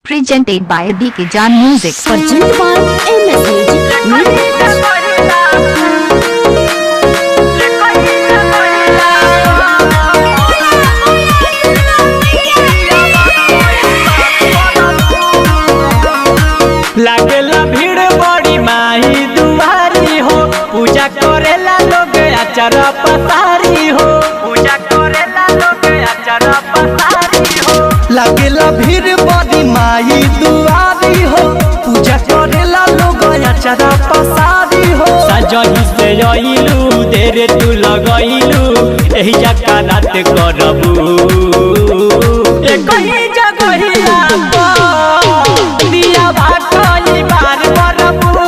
Presented by DK Jan Music. Presented by MS Music. लागेला भीड़ बड़ी माही दुआरी हो, पूजा करेला लोग आचार पसारी हो, पूजा करेला लोग आचार पसारी हो। लागेला भीड़ बड़ी माही दुआरी हो, पूजा करेला लोग आचार पसारी हो। सजही से आइलू देरे तू लगैलू, एही जका रात करबू एक ही जगहिया दिया भाई बार बरबू,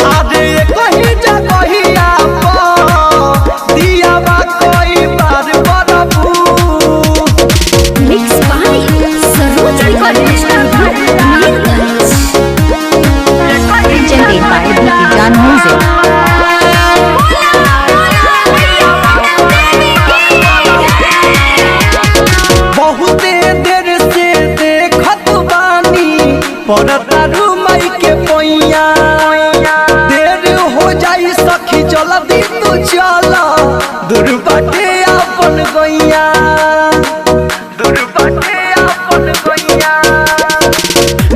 आज एक ही जगहिया दिया कोई बार बरबू। Mixed by Saroj Recording Studio, Neerganj. Presented by DK Jan Music. बहुते देर से देखत बानी परतारू माई के पैया, देर हो जाई सखी जल्दी तू चला, दूर बाटे अपन गैया, दूर बाटे अपन गैया।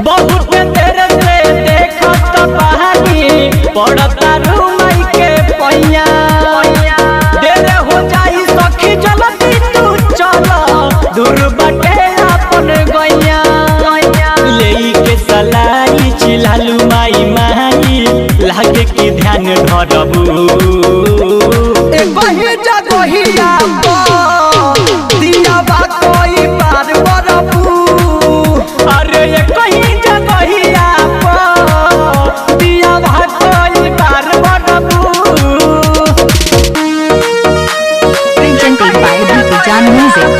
बहुत देर से देखत बानी परतारू माई के पैया, देर हो जाई सखी जल्दी तू चला, दूर बाटे अपन गैया। ले के सलाई चिलालू माई माई, लागे के ध्यान धरबू एक ही जगहिया दिया बा कोई बार बरबू। अरे एक ही जगहिया दिया बा कोई बार बरबू। Presented by DK Jan Music.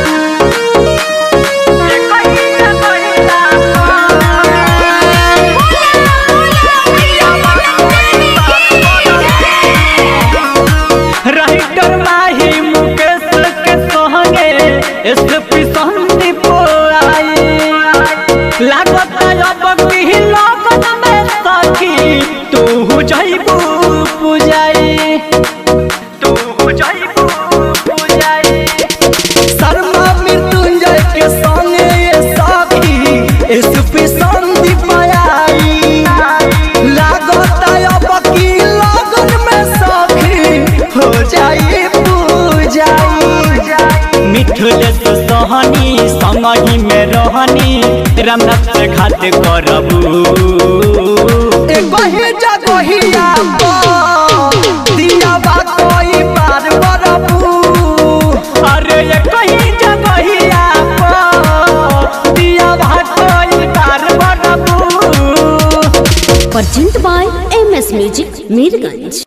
Writer माही मुकेश के सोहगे एसपी संदीप आई, लागत अब की लगन में सखी तू जइबू पूजाई, तू जइबू पूजाई। शर्मा मृत्युंजय के संगे ये सखी एसपी संदीप आई, लागत अब की लगन में सखी हो जाई पूजाई। मिठुल सोहनी संगही में रहनी, रामनाथ से घाट करबू एक ही जगहिया दिया बा कोई बार बरबू। अरे एक ही जगहिया दिया बा कोई बार बरबू। Presented by MS Music, Neerganj.